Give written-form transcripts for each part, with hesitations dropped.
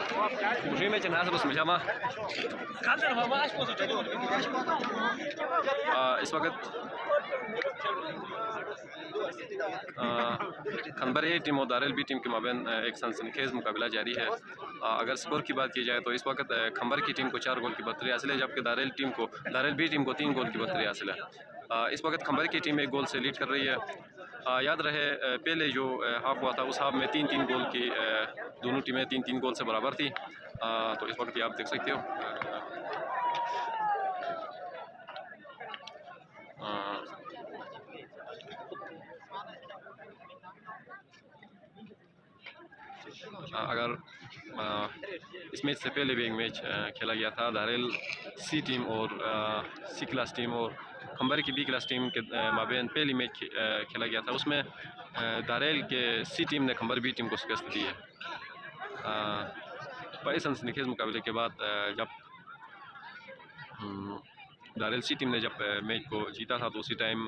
Musimy mieć nas rozmyślama इस वक्त खनबर ए team और दारेल बी टीम के माबेन एक सनसनीखेज मुकाबला जारी है। अगर स्कोर की बात की जाए तो इस वक्त खंबर की टीम को 4 गोल की बढ़तरी हासिल है, जबकि दारेल बी टीम को 3 गोल की बढ़तरी हासिल है। इस वक्त खंबर की टीम 1 गोल से लीड कर रही है। याद रहे पहले जो हाफ हुआ था उस हाफ में 3-3 गोल की दोनों टीमें 3-3 गोल से बराबर थी। तो इस वक्त ये आप देख सकते हो अगर इस मैच से पहले भी एक मैच खेला गया था। दारेल सी टीम और सी क्लास टीम और खंबर की बी क्लास टीम के माबेन पहली मैच खेला गया था। उसमें दारेल के सी टीम ने खंबर बी टीम को शिकस्त दी है। बड़े सनसनीखेज मुकाबले के बाद जब दारेल सी टीम ने जब मैच को जीता था तो उसी टाइम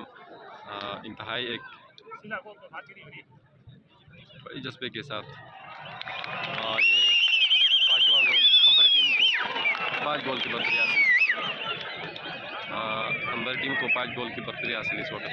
इंतहाई एक बड़े जज्बे के साथ ये 5वां गोल खंबर टीम को 5 गोल की बढ़तरी हासिल। खंबर टीम को 5 गोल की बढ़तरी हासिल इस वक्त।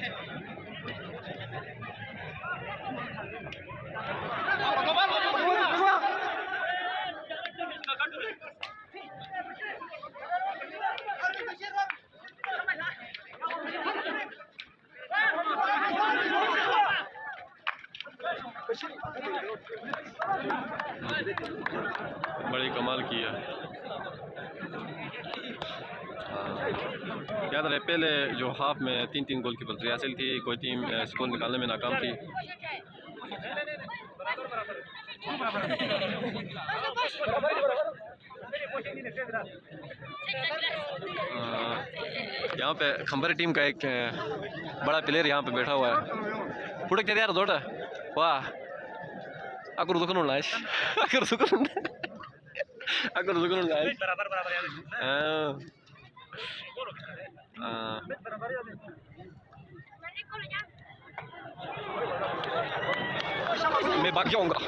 बड़ी कमाल की है। याद रहे पहले जो हाफ में 3-3 गोल की बढ़तरी हासिल थी, कोई टीम स्कोर निकालने में नाकाम थी। यहाँ पे खंबर टीम का एक बड़ा प्लेयर यहाँ पे बैठा हुआ है। पुढे क्या यार दोटा वाह अगर दुकान लाश अगर दुकान लाश मैं भाग जाऊंगा।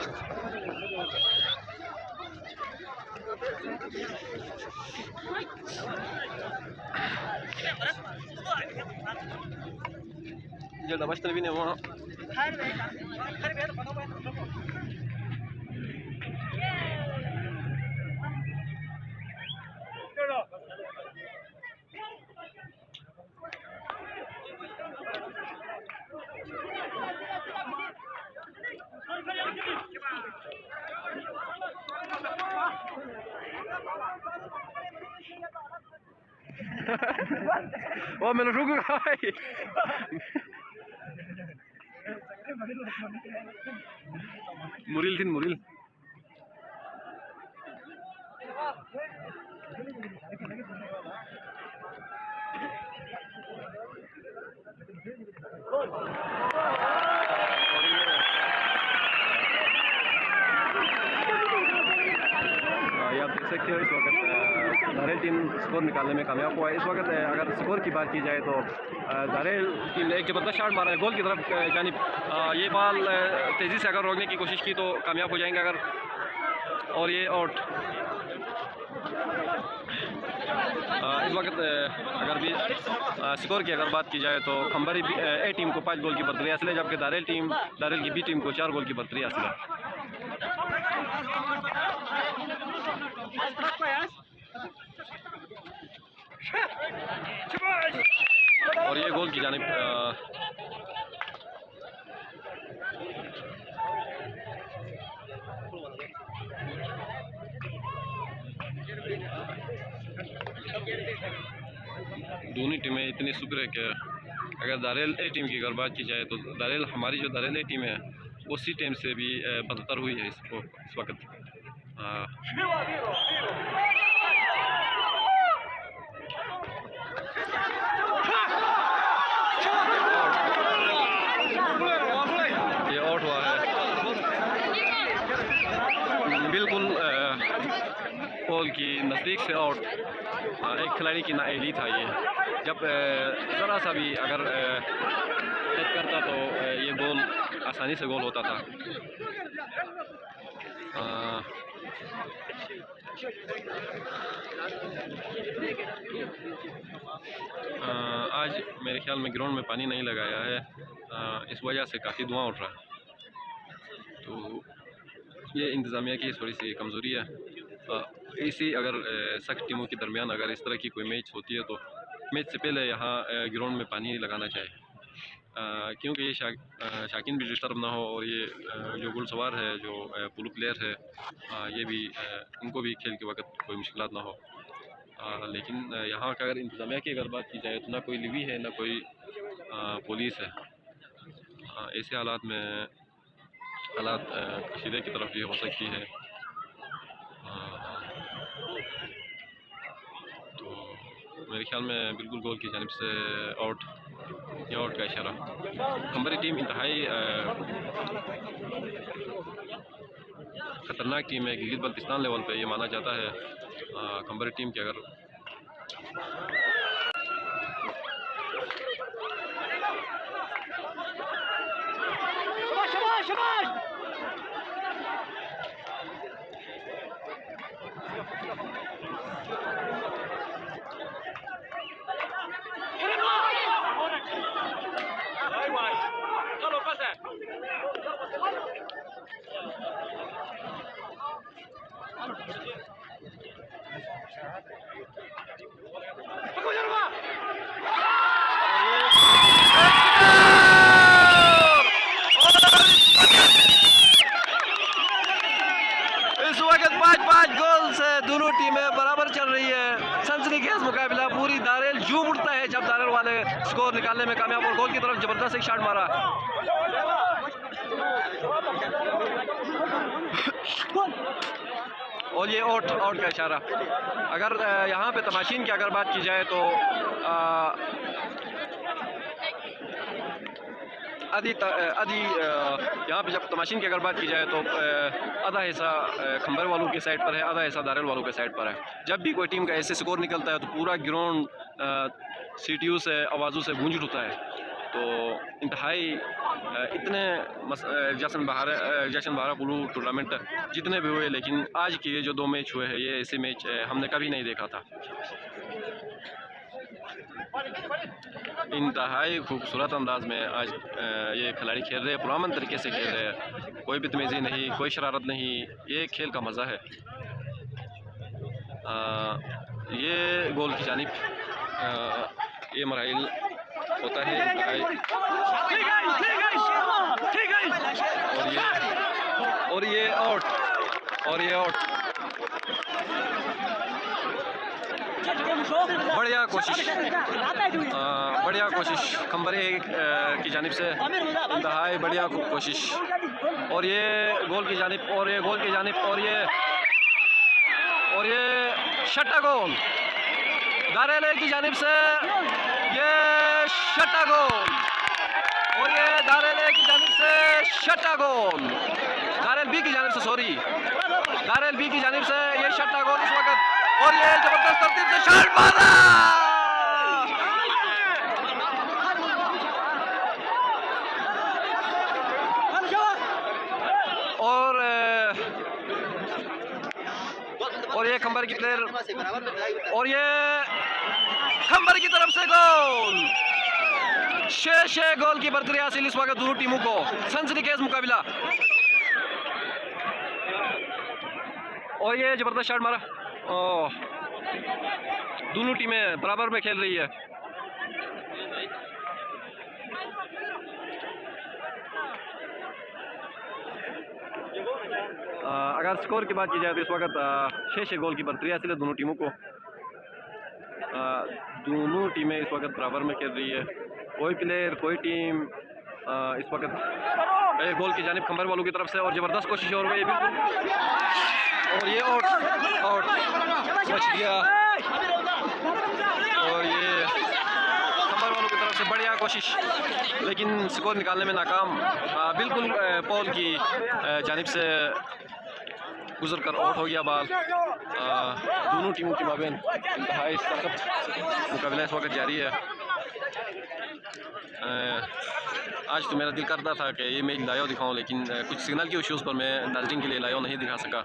जल्द बचते भी नहीं वहाँ वो मैंने रुक मुरिल थी मुरिल आप देख सकते हो इस वक्त दारेल टीम स्कोर निकालने में कामयाब हुआ है। इस वक्त अगर स्कोर की बात की जाए तो दारेल टीम ने एक जबरदस्त शॉट मारा है गोल की तरफ जानिब। ये बॉल तेज़ी से अगर रोकने की कोशिश की तो कामयाब हो जाएंगे अगर, और ये आउट। इस वक्त अगर भी स्कोर की अगर बात की जाए तो खंबरी ए टीम को 5 गोल की बढ़तरी हासिल है, जबकि दारेल की बी टीम को 4 गोल की बढ़तरी हासिल है। और ये गोल की जानिब दोनों टीमें इतनी शुक्र है कि अगर दारेल ए टीम की अगर बात की जाए तो हमारी जो दारेल ए टीम है वो सी टीम से भी बदतर हुई है इस वक्त। ये आउट हुआ है बिल्कुल पोल की नज़दीक से आउट। एक खिलाड़ी की नाअहली था ये, जब ज़रा सा भी अगर टच करता तो ये गोल आसानी से गोल होता था। आज मेरे ख्याल में ग्राउंड में पानी नहीं लगाया है, इस वजह से काफ़ी धुआं उठ रहा है। तो ये इंतज़ामिया की थोड़ी सी कमज़ोरी है। इसी अगर सख्त टीमों के दरमियान अगर इस तरह की कोई मैच होती है तो मैच से पहले यहाँ ग्राउंड में पानी लगाना चाहिए, क्योंकि ये शाकिन भी डिस्टर्ब ना हो और ये जो घुड़सवार है, जो पुलो प्लेयर है, ये भी इनको भी खेल के वक्त कोई मुश्किलात ना हो। लेकिन यहाँ का अगर इंतज़ामिया की अगर बात की जाए तो ना कोई लिवी है ना कोई पुलिस है। ऐसे हालात में हालात कशीदे की तरफ ये हो सकती है। तो मेरे ख्याल में बिल्कुल गोल की जानिब से आउट, ये आउट का इशारा। खंबरी टीम इंतहाई ख़तरनाक टीम है, गिलगित बल्तिस्तान लेवल पे ये माना जाता है। खंबरी टीम की अगर इस वक्त 5-5 गोल से दोनों टीमें बराबर चल रही है। सनसनीखेज मुकाबला, पूरी दारेल जूम उठता है जब दारेल वाले स्कोर निकालने में कामयाब और गोल की तरफ जबरदस्त एक शॉट मारा। और ये आउट का इशारा। अगर यहाँ पे तमाशीन की अगर बात की जाए तो यहाँ पे जब तमाशीन की अगर बात की जाए तो आधा हिस्सा खंबर वालों के साइड पर है, आधा हिस्सा दारेल वालों के साइड पर है। जब भी कोई टीम का ऐसे स्कोर निकलता है तो पूरा ग्राउंड सीटियों से, आवाज़ों से गूंज उठता है। तो इंतहाई इतने जश्न बहारा पुलू टूर्नामेंट जितने भी हुए, लेकिन आज के ये जो 2 मैच हुए हैं, ये ऐसे मैच हमने कभी नहीं देखा था। इंतहाई खूबसूरत अंदाज में आज ये खिलाड़ी खेल रहे हैं, पुरअमन तरीके से खेल रहे हैं, कोई बदतमीज़ी नहीं, कोई शरारत नहीं। ये खेल का मज़ा है। ये गोल की जानिब ये मराइल होता है और ये आउट बढ़िया कोशिश खंबरे की जानिब से, इंतहाई बढ़िया कोशिश। और ये गोल की जानिब और ये छठा गोल दारेल की जानिब से, ये छठा गोल और ये दारेल की जानिब से छठा गोल, दारेल बी की जानिब से ये छठा गोल इस वक्त। और ये जबरदस्त तरतीब से शॉट मारा और ये खंबर की प्लेयर और ये खंबर की तरफ से गोल। 6 गोल की बरतरी हासिल इस वक्त दोनों टीमों को। सनसनीखेज मुकाबला और ये जबरदस्त शॉट मारा। दोनों टीमें बराबर में खेल रही है। अगर स्कोर की बात की जाए तो इस वक्त 6 गोल की बरतरी हासिल है दोनों टीमों को। दोनों टीमें इस वक्त बराबर में खेल रही है। कोई प्लेयर, कोई टीम इस वक्त एक गोल की जानिब खंबर वालों की तरफ से और ज़बरदस्त कोशिश और गई बिल्कुल। और ये आउट बच गया और ये खंबर वालों की तरफ से बढ़िया कोशिश, लेकिन स्कोर निकालने में नाकाम। बिल्कुल पॉल की जानिब से गुजर कर आउट हो गया बॉल। दोनों टीमों के माबेन इंतहाई सख्त मुकाबला इस वक्त जारी है। आज तो मेरा दिल करता था कि ये मैच लाइव दिखाऊं, लेकिन कुछ सिग्नल के इश्यूज़ पर मैं नाज़रीन के लिए लाइव नहीं दिखा सका।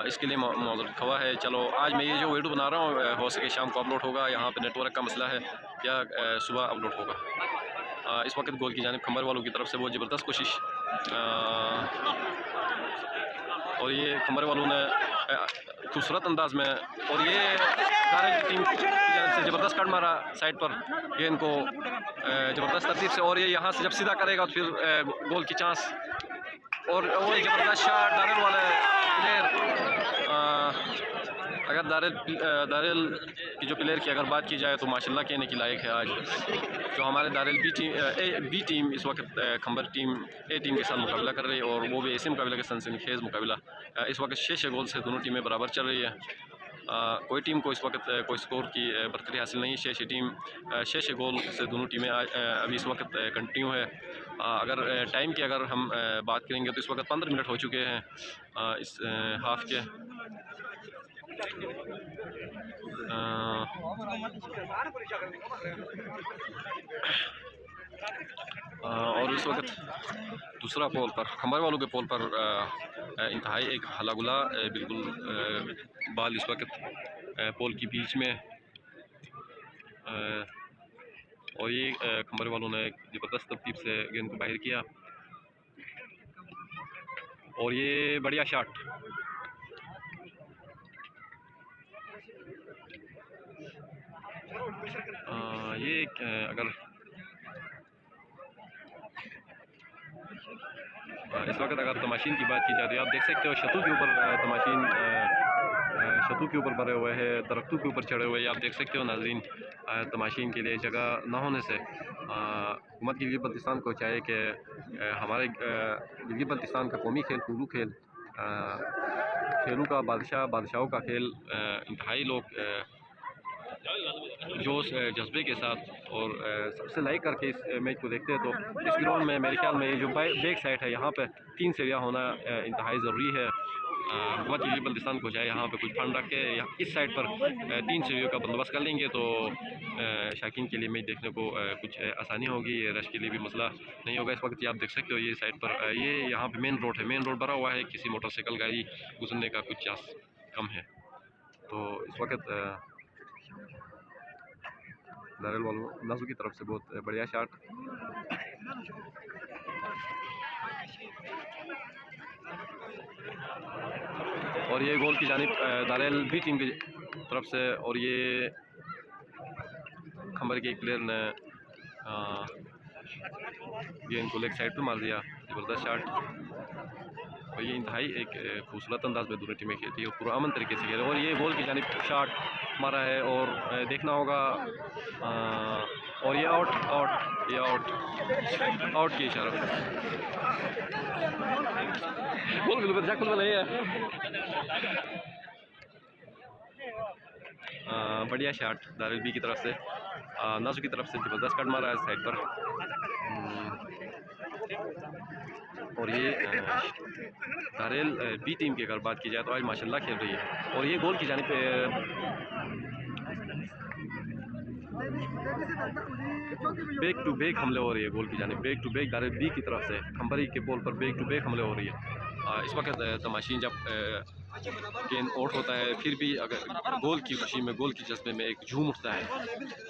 इसके लिए मौजूद खवा है। चलो आज मैं ये जो वीडियो बना रहा हूँ हो सके शाम को अपलोड होगा, यहाँ पे नेटवर्क का मसला है, या सुबह अपलोड होगा। इस वक्त गोल की जानिब खंबर वालों की तरफ से बहुत ज़बरदस्त कोशिश, और ये खंबर वालों ने खूबसूरत अंदाज में, और ये दारेल टीम की जानिब से ज़बरदस्त कट मारा साइड पर गेंद को ज़बरदस्त तरतीब से, और ये यहाँ से जब सीधा करेगा तो फिर गोल की चांस, और वो ज़बरदस्त शॉट दारेल वाला प्लेयर। अगर दारेल की जो प्लेयर की अगर बात की जाए तो माशाल्लाह कहने की लायक है। आज जो हमारे दारेल बी टीम इस वक्त खंबर टीम ए टीम के साथ मुकाबला कर रही है, और वो भी ऐसे मुकाबला के सनसनीखेज़ मुकाबला। इस वक्त 6 गोल से दोनों टीमें बराबर चल रही है। कोई टीम को इस वक्त कोई स्कोर की बरतरी हासिल नहीं। 6 गोल से दोनों टीमें अभी इस वक्त कंटिन्यू है। अगर टाइम की अगर हम बात करेंगे तो इस वक्त 15 मिनट हो चुके हैं इस हाफ के। और इस वक्त दूसरा पोल पर खंबर वालों के पोल पर इंतहाई एक हलागुला बिल्कुल बाल इस वक्त पोल की बीच में, और ये खंबर वालों ने ज़बरदस्त तरतीब से गेंद को बाहर किया, और ये बढ़िया शॉट। ये अगर इस वक्त अगर तमाशीन की बात की जाए तो आप देख सकते हो शतू के ऊपर तमाशीन शतू के ऊपर भरे हुए हैं, दरख्तों के ऊपर चढ़े हुए हैं। आप देख सकते हो नाजरीन, तमाशीन के लिए जगह न होने से हुकूमत गिलगित बल्तिस्तान को चाहिए कि हमारे गिलगित बल्तिस्तान का कौमी खेल कुल्लू खेल, खेलों का बादशाहों का खेल इंतहाई लोग जोश जज्बे के साथ और सबसे लाइक करके इस मैच को देखते हैं। तो इस ग्राउंड में मेरे ख्याल में ये जो बैक साइड है यहाँ पे 3 सीढ़ियाँ होना इंतहाई ज़रूरी है। हुकूमत गिलगित बल्तिस्तान को चाहे यहाँ पे कुछ फंड रख के इस साइड पर 3 सीढ़ियों का बंदोबस्त कर लेंगे तो शाकीन के लिए मैच देखने को कुछ आसानी होगी, रश के लिए भी मसला नहीं होगा। इस वक्त आप देख सकते हो ये साइड पर ये यहाँ पे मेन रोड है, मेन रोड भरा हुआ है, किसी मोटरसाइकिल गाड़ी गुजरने का कुछ चांस कम है। तो इस वक्त दारेल वालों नाजू की तरफ से बहुत बढ़िया शॉट, और ये गोल की जानिब दारेल बी टीम की तरफ से, और ये खंबर के एक प्लेयर ने गेंद को लेग साइड पे मार दिया, ज़बरदस्त शॉट। और ये इंतहाई एक खूबसूरत अंदाज में दोनों टीमें खेलती है और पुरअमन तरीके से खेले, और ये गोल की जानिब शॉट मारा है, और देखना होगा, और ये आउट की इशारा गोल बिल्कुल जैकुल नहीं है। बढ़िया शॉट दारेल बी की तरफ से, नाजू की तरफ से ज़बरदस्त कट मारा है साइड पर, और ये दारेल बी टीम की अगर बात की जाए तो आज माशाल्लाह खेल रही है। और ये गोल की जानिब बैक टू बैक हमले हो रही है, गोल की जानिब back to back Darrel B की तरफ से खंबरी के पोल पर बैक टू बैक हमले हो रही है। इस वक्त तमाशीन जब गेंद आउट होता है फिर भी अगर गोल की खुशी में, गोल की जज्बे में एक झूम उठता है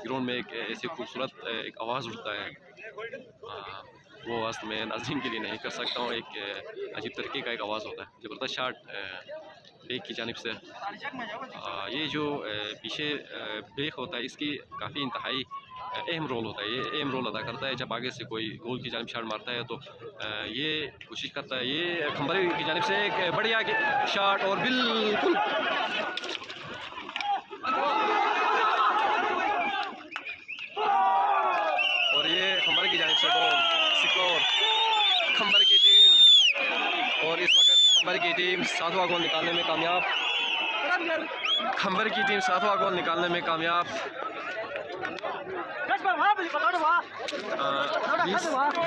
ग्राउंड में, एक ऐसी खूबसूरत एक आवाज़ उठता है, वो आवाज़ मैं नाज़रीन के लिए नहीं कर सकता हूँ। एक अजीब तरीके का एक आवाज़ होता है, ज़बरदस्त शॉट बैक की जानिब से। ये जो पीछे बैक होता है इसकी काफ़ी इंतहाई अहम रोल होता है, ये अहम रोल अदा करता है। जब आगे से कोई गोल की जानिब शॉट मारता है तो ये कोशिश करता है, ये खंबरी की जानिब से एक बढ़िया शॉट, और बिल्कुल और ये खंबरी की जानिब से गोल सिक्योर खंबर की टीम, और इस वक्त खंबर की टीम 7वां गोल निकालने में कामयाब, खंबर की टीम 7वां गोल निकालने में कामयाब।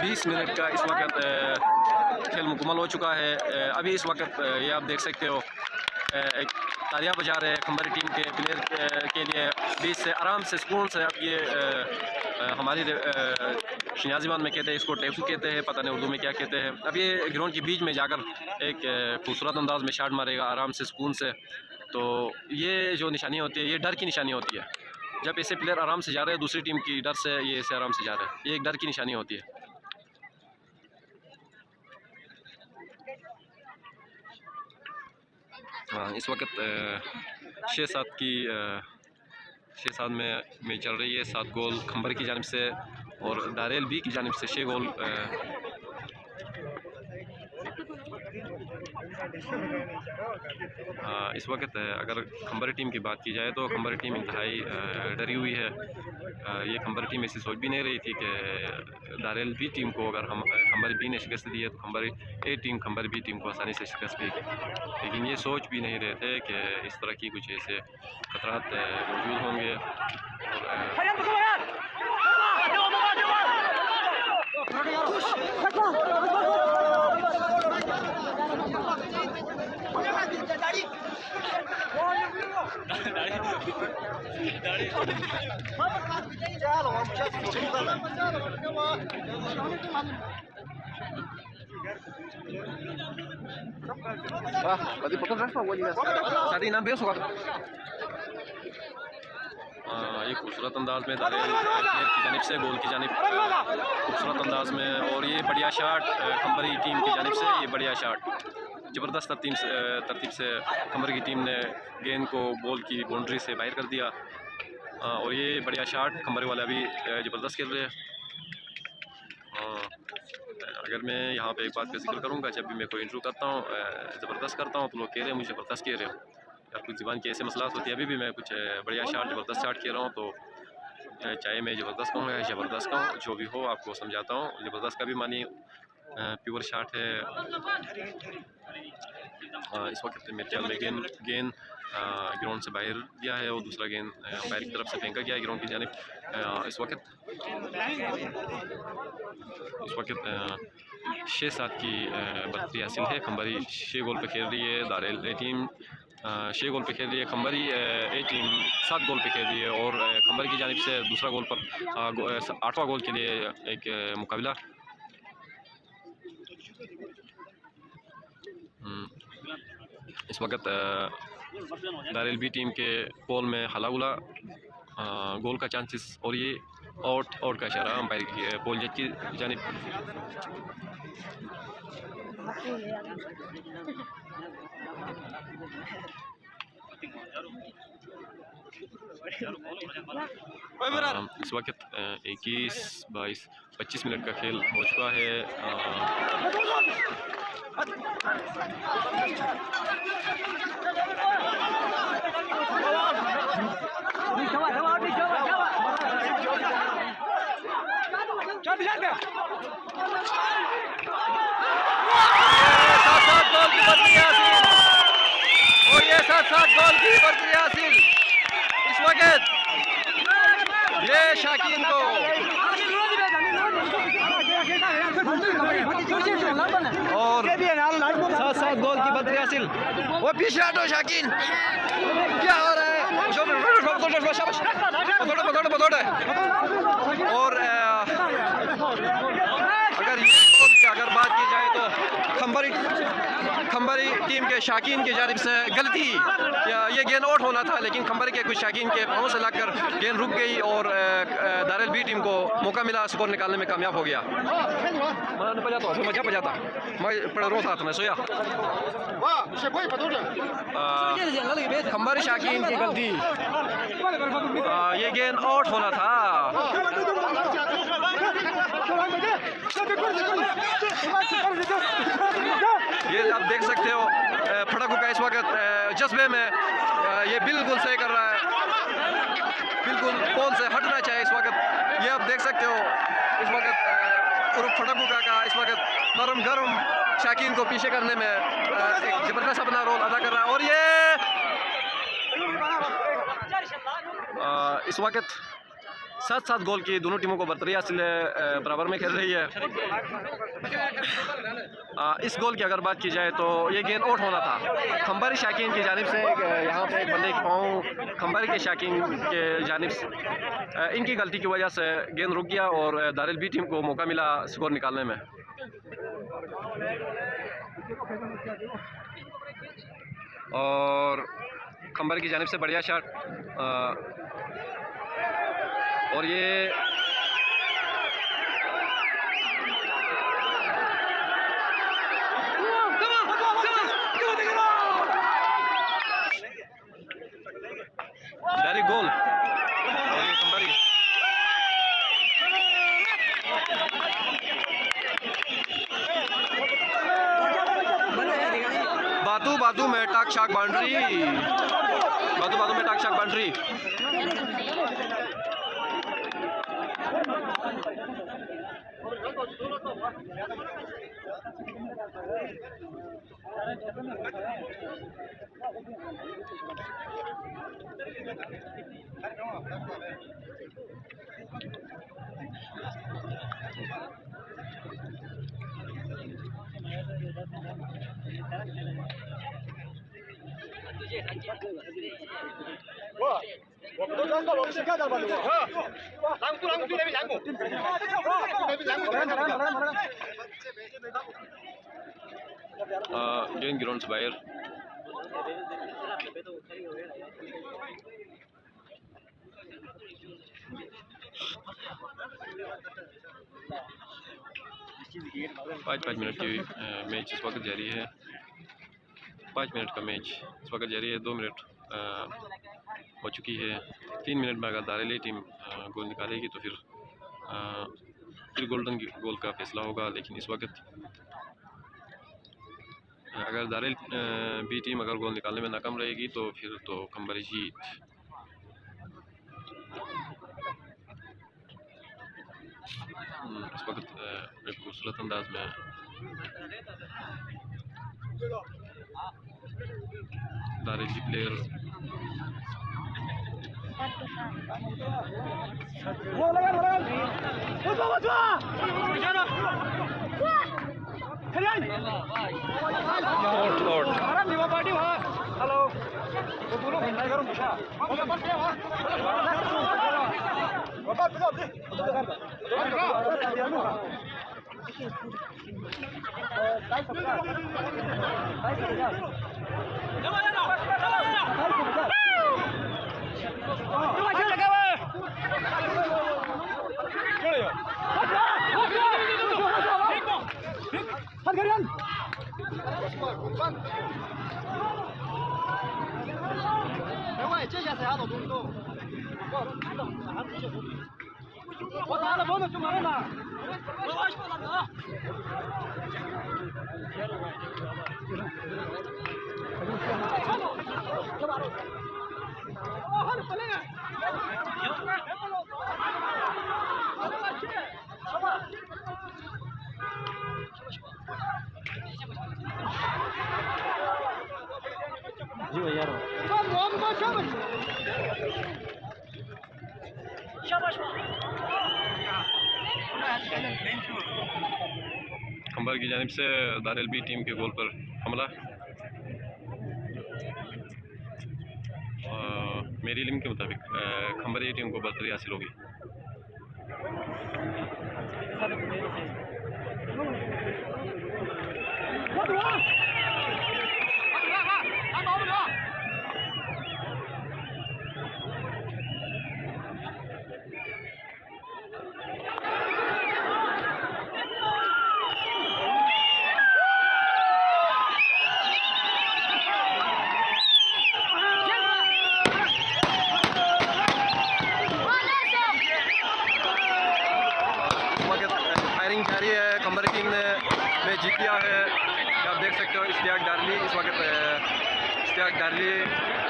20 मिनट का इस वक्त खेल मुकम्मल हो चुका है। अभी इस वक्त ये आप देख सकते हो एक तालियां बजा रहे हैं खंबरी टीम के प्लेयर के लिए, बीच से आराम से सुकून से अब ये हमारी शनियाजीबान में कहते हैं, इसको टेफू कहते हैं, पता नहीं उर्दू में क्या कहते हैं। अब ये ग्राउंड के बीच में जाकर एक खूबसूरत अंदाज में शॉट मारेगा आराम से, सुकून से। तो ये जो निशानी होती है, ये डर की निशानी होती है। जब ऐसे प्लेयर आराम से जा रहे हैं दूसरी टीम की डर से, ये ऐसे आराम से जा रहे हैं, ये एक डर की निशानी होती है। हाँ, इस वक्त 6-7 में चल रही है। 7 गोल खंबर की जानिब से और दारेल बी की जानिब से 6 गोल। इस वक्त अगर खंबर टीम की बात की जाए तो खंबर टीम इंतहाई डरी हुई है। ये खंबर टीम ऐसी सोच भी नहीं रही थी कि दारेल बी टीम को अगर हम खंबर बी ने शिकस्त दी है तो खंबर ए टीम खंबर बी टीम को आसानी से शिकस्त देगी। लेकिन ये सोच भी नहीं रहे थे कि इस तरह की कुछ ऐसे खतरात मौजूद होंगे। ये खूबसूरत अंदाज में दारेल की जानिब से गोल की जानिब खूबसूरत अंदाज में, और ये बढ़िया शॉट खंबरी टीम की जानिब से। ये बढ़िया शॉट ज़बरदस्त तरतीब से खंबर की टीम ने गेंद को बॉल की बाउंड्री से बाहर कर दिया। और ये बढ़िया शॉट खंबर वाला भी ज़बरदस्त खेल रहे हैं। अगर मैं यहाँ पे एक बात का जिक्र करूँगा, जब भी मैं कोई इंटरव्यू करता हूँ ज़बरदस्त करता हूँ तो लोग कह रहे हैं मुझे ज़बरदस्त कह रहे हो, या कुछ ज़बान की ऐसे मसलात होती है। अभी भी मैं कुछ बढ़िया शॉट ज़बरदस्त शॉट खेल रहा हूँ, तो चाहे मैं ज़बरदस्त कहूँ या ज़बरदस्त कहूँ, जो भी हो आपको समझाता हूँ। ज़बरदस्त का भी मानी प्योर शॉट है। इस वक्त मेरे ख्याल में गेंद ग्राउंड से बाहर गया है और दूसरा गेंद बाहर की तरफ से फेंका गया है ग्राउंड की जानिब। इस वक्त 6-7 की बढ़तरी हासिल है। खंबरी 6 गोल पे खेल रही है, दारेल ए टीम 6 गोल पे खेल रही है, खंबरी ए टीम 7 गोल पे खेल रही है। और खंबरी की जानिब से दूसरा गोल पर 8वां गोल के लिए एक मुकाबला। इस वक्त दारेल बी टीम के पोल में हला उला गोल का चांसेस, और ये आउट का इशारा अंपायर की पोल जज की जानिब। इस वक्त 21, 22, 25 मिनट का खेल हो चुका है। और ये 7 गोल की बढ़तरी हासिल। इस वक्त ये शाकीन को और 7 गोल की बढ़तरी हासिल। वो पीछे हटो शाकीन, क्या हो रहा है? और अगर बात की जाए तो खंबरी टीम के शाकीन की जानिब से गलती, ये गेंद आउट होना था, लेकिन खंबरी के कुछ शाकीन के पाँव से लगकर गेंद रुक गई और दारेल बी टीम को मौका मिला स्कोर निकालने में कामयाब हो गया। खंबरी शाकीन की गलती, ये गेंद आउट होना था। ये आप देख सकते हो फड़कू का इस वक्त जज्बे में ये बिल्कुल सही कर रहा है, बिल्कुल बॉल से हटना चाहिए इस वक्त। ये आप देख सकते हो इस वक्त फड़कू का इस वक्त गरम शाकीन को पीछे करने में एक ज़बरदस्त अपना रोल अदा कर रहा है। और ये इस वक्त 7-7 गोल की दोनों टीमों को बरतरी हासिल बराबर में खेल रही है। इस गोल की अगर बात की जाए तो ये गेंद आउट होना था। खंबारी शाकीन की जानिब से यहाँ पे एक बंदे की पाँव खंबारी के शाकीन के जानिब से इनकी गलती की वजह से गेंद रुक गया और दारिल बी टीम को मौका मिला स्कोर निकालने में। और खंबारी की जानिब से बढ़िया शॉट और ये डायरेक्ट गोल और ये खंबारी बातू में टाक शाक बाउंड्री, बातू में टाक शाक बाउंड्री। गेंद ग्राउंड से बाहर। पाँच मिनट की मैच इस वक्त जारी है। 5 मिनट का मैच इस वक्त जारी है। 2 मिनट हो चुकी है। 3 मिनट में अगर दारिल टीम गोल निकालेगी तो फिर गोल्डन गोल का फैसला होगा। लेकिन इस वक्त अगर दारिल बी टीम अगर गोल निकालने में नाकाम रहेगी तो फिर तो खंबारी जीत। इस वक्त एक खूबसूरत अंदाज में दारिल की प्लेयर खंबार की जानिब से दारिल बी टीम के गोल पर हमला। मेरी इल्म के मुताबिक खंबारी टीम को बरतरी हासिल होगी। जीत लिया है। आप देख सकते हो इश्तियाक डारली इस वक्त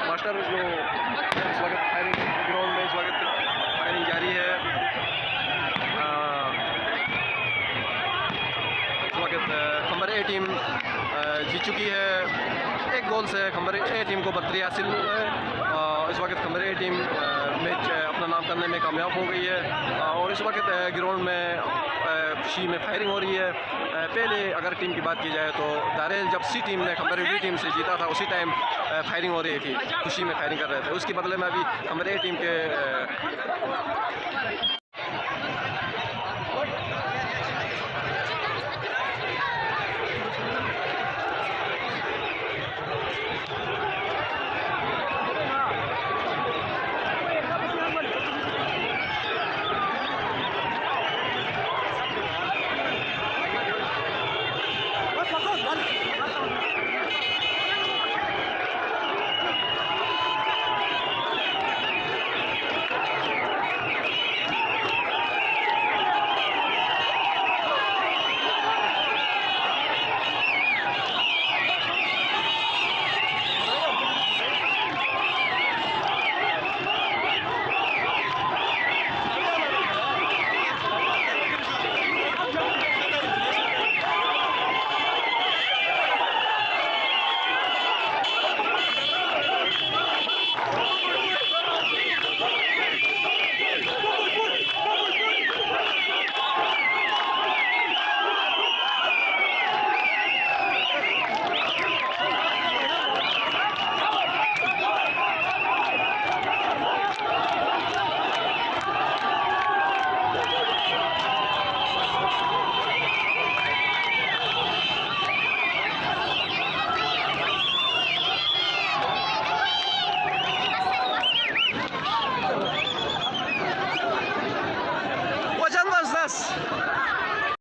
मास्टर जो इस वक्त फायरिंग ग्राउंड में इस वक्त फायरिंग जारी है। इस वक्त खंबारी ए टीम जीत चुकी है। 1 गोल से खंबारी ए टीम को बरतरी हासिल है। इस वक्त खंबारी ए टीम मैच अपना नाम करने में कामयाब हो गई है। और इस वक्त ग्राउंड में खुशी में फायरिंग हो रही है। पहले अगर टीम की बात की जाए तो दारेल जब सी टीम ने खंबर बी टीम से जीता था उसी टाइम फायरिंग हो रही थी, खुशी में फायरिंग कर रहे थे। उसके बदले में अभी खंबर ए टीम के